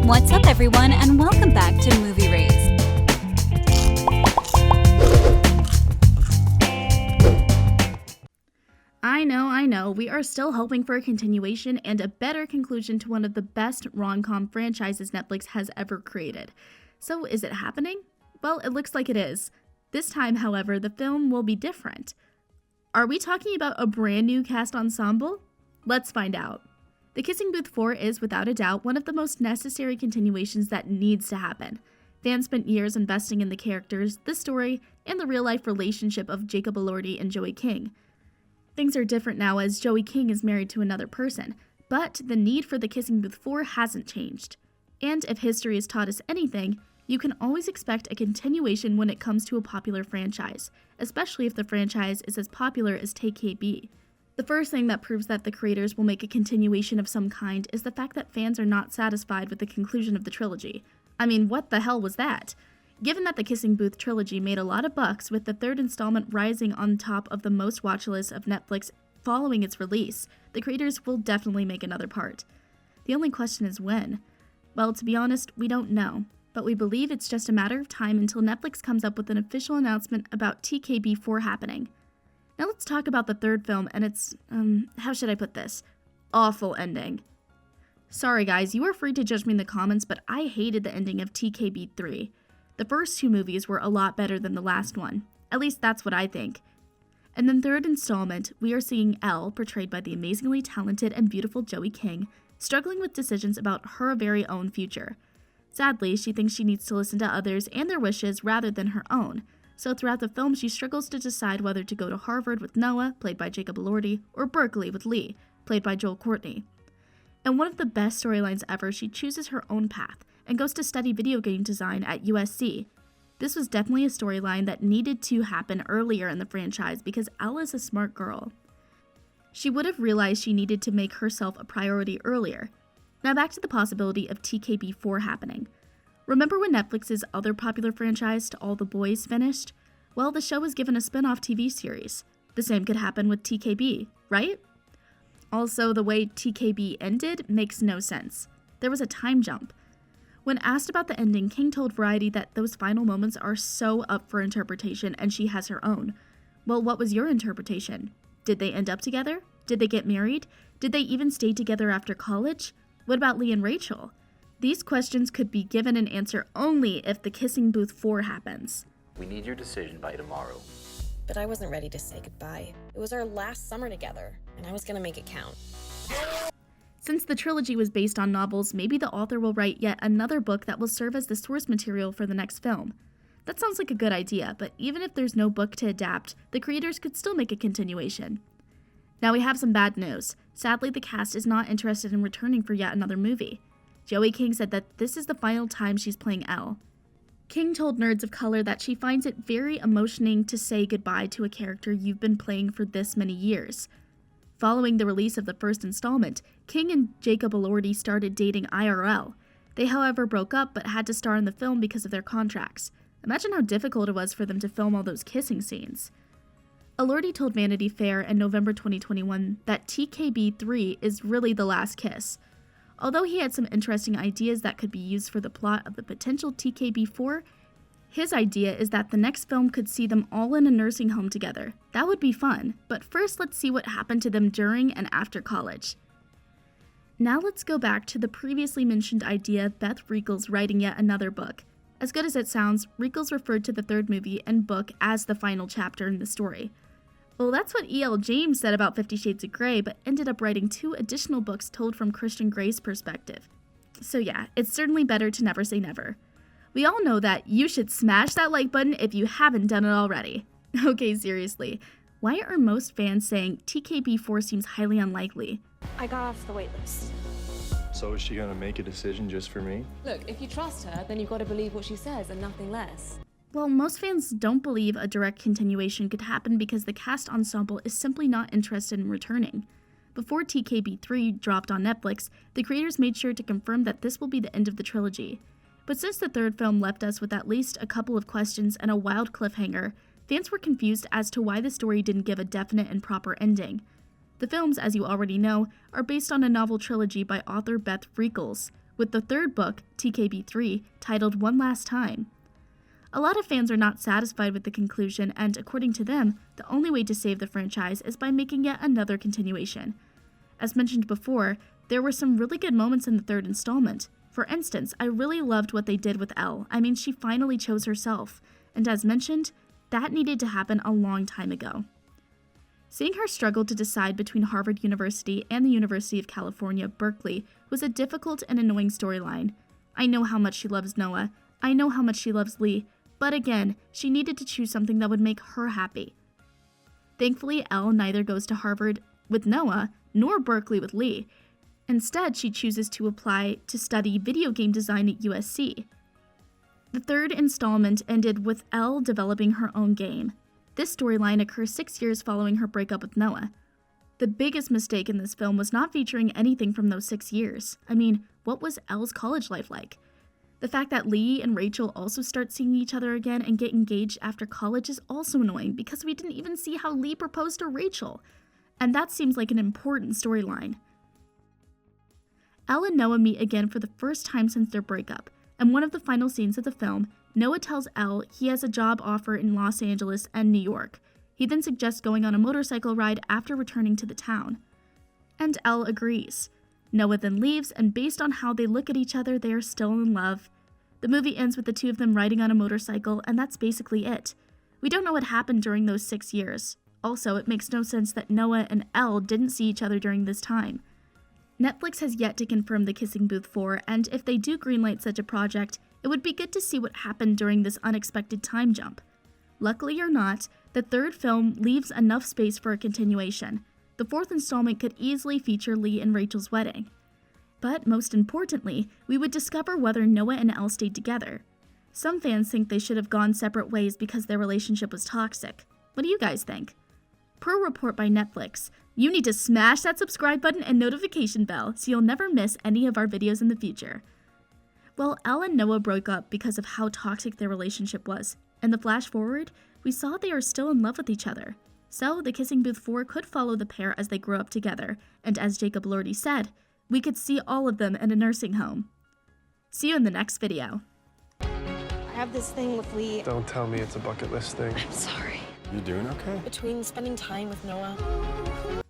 What's up, everyone, and welcome back to Movie Raised. I know, we are still hoping for a continuation and a better conclusion to one of the best rom-com franchises Netflix has ever created. So is it happening? Well, it looks like it is. This time, however, the film will be different. Are we talking about a brand new cast ensemble? Let's find out. The Kissing Booth 4 is, without a doubt, one of the most necessary continuations that needs to happen. Fans spent years investing in the characters, the story, and the real-life relationship of Jacob Elordi and Joey King. Things are different now as Joey King is married to another person, but the need for the Kissing Booth 4 hasn't changed. And if history has taught us anything, you can always expect a continuation when it comes to a popular franchise, especially if the franchise is as popular as TKB. The first thing that proves that the creators will make a continuation of some kind is the fact that fans are not satisfied with the conclusion of the trilogy. I mean, what the hell was that? Given that the Kissing Booth trilogy made a lot of bucks, with the third installment rising on top of the most watch list of Netflix following its release, the creators will definitely make another part. The only question is when. Well, to be honest, we don't know, but we believe it's just a matter of time until Netflix comes up with an official announcement about TKB4 happening. Now let's talk about the third film and its, how should I put this? Awful ending. Sorry guys, you are free to judge me in the comments, but I hated the ending of TKB3. The first two movies were a lot better than the last one. At least that's what I think. In the third installment, we are seeing Elle, portrayed by the amazingly talented and beautiful Joey King, struggling with decisions about her very own future. Sadly, she thinks she needs to listen to others and their wishes rather than her own. So throughout the film, she struggles to decide whether to go to Harvard with Noah, played by Jacob Elordi, or Berkeley with Lee, played by Joel Courtney. In one of the best storylines ever, she chooses her own path and goes to study video game design at USC. This was definitely a storyline that needed to happen earlier in the franchise because Elle is a smart girl. She would have realized she needed to make herself a priority earlier. Now back to the possibility of TKB4 happening. Remember when Netflix's other popular franchise, To All the Boys, finished? Well, the show was given a spin-off TV series. The same could happen with TKB, right? Also, the way TKB ended makes no sense. There was a time jump. When asked about the ending, King told Variety that those final moments are so up for interpretation and she has her own. Well, what was your interpretation? Did they end up together? Did they get married? Did they even stay together after college? What about Lee and Rachel? These questions could be given an answer only if the Kissing Booth 4 happens. We need your decision by tomorrow. But I wasn't ready to say goodbye. It was our last summer together, and I was gonna make it count. Since the trilogy was based on novels, maybe the author will write yet another book that will serve as the source material for the next film. That sounds like a good idea, but even if there's no book to adapt, the creators could still make a continuation. Now we have some bad news. Sadly, the cast is not interested in returning for yet another movie. Joey King said that this is the final time she's playing Elle. King told Nerds of Color that she finds it very emotioning to say goodbye to a character you've been playing for this many years. Following the release of the first installment, King and Jacob Elordi started dating IRL. They, however, broke up but had to star in the film because of their contracts. Imagine how difficult it was for them to film all those kissing scenes. Elordi told Vanity Fair in November 2021 that TKB3 is really the last kiss. Although he had some interesting ideas that could be used for the plot of the potential TKB4, his idea is that the next film could see them all in a nursing home together. That would be fun, but first let's see what happened to them during and after college. Now let's go back to the previously mentioned idea of Beth Reekles writing yet another book. As good as it sounds, Reekles referred to the third movie and book as the final chapter in the story. Well, that's what E.L. James said about 50 Shades of Grey, but ended up writing 2 additional books told from Christian Grey's perspective. So yeah, it's certainly better to never say never. We all know that you should smash that like button if you haven't done it already. Okay, seriously, why are most fans saying TKB4 seems highly unlikely? I got off the wait list. So is she gonna make a decision just for me? Look, if you trust her, then you've got to believe what she says and nothing less. Well, most fans don't believe a direct continuation could happen because the cast ensemble is simply not interested in returning. Before TKB3 dropped on Netflix, the creators made sure to confirm that this will be the end of the trilogy. But since the third film left us with at least a couple of questions and a wild cliffhanger, fans were confused as to why the story didn't give a definite and proper ending. The films, as you already know, are based on a novel trilogy by author Beth Reekles, with the third book, TKB3, titled One Last Time. A lot of fans are not satisfied with the conclusion, and according to them, the only way to save the franchise is by making yet another continuation. As mentioned before, there were some really good moments in the third installment. For instance, I really loved what they did with Elle. I mean, she finally chose herself, and as mentioned, that needed to happen a long time ago. Seeing her struggle to decide between Harvard University and the University of California, Berkeley, was a difficult and annoying storyline. I know how much she loves Noah, I know how much she loves Lee, but again, she needed to choose something that would make her happy. Thankfully, Elle neither goes to Harvard with Noah, nor Berkeley with Lee. Instead, she chooses to apply to study video game design at USC. The third installment ended with Elle developing her own game. This storyline occurs 6 years following her breakup with Noah. The biggest mistake in this film was not featuring anything from those 6 years. I mean, what was Elle's college life like? The fact that Lee and Rachel also start seeing each other again and get engaged after college is also annoying because we didn't even see how Lee proposed to Rachel. And that seems like an important storyline. Elle and Noah meet again for the first time since their breakup, and one of the final scenes of the film, Noah tells Elle he has a job offer in Los Angeles and New York. He then suggests going on a motorcycle ride after returning to the town. And Elle agrees. Noah then leaves, and based on how they look at each other, they are still in love. The movie ends with the two of them riding on a motorcycle, and that's basically it. We don't know what happened during those 6 years. Also, it makes no sense that Noah and Elle didn't see each other during this time. Netflix has yet to confirm The Kissing Booth 4, and if they do greenlight such a project, it would be good to see what happened during this unexpected time jump. Luckily or not, the third film leaves enough space for a continuation. The fourth installment could easily feature Lee and Rachel's wedding. But most importantly, we would discover whether Noah and Elle stayed together. Some fans think they should have gone separate ways because their relationship was toxic. What do you guys think? Per report by Netflix, you need to smash that subscribe button and notification bell so you'll never miss any of our videos in the future. Well, Elle and Noah broke up because of how toxic their relationship was. In the flash forward, we saw they are still in love with each other. So, The Kissing Booth 4 could follow the pair as they grow up together, and as Jacob Elordi said, we could see all of them in a nursing home. See you in the next video. I have this thing with Lee. Don't tell me it's a bucket list thing. I'm sorry. You doing okay? Between spending time with Noah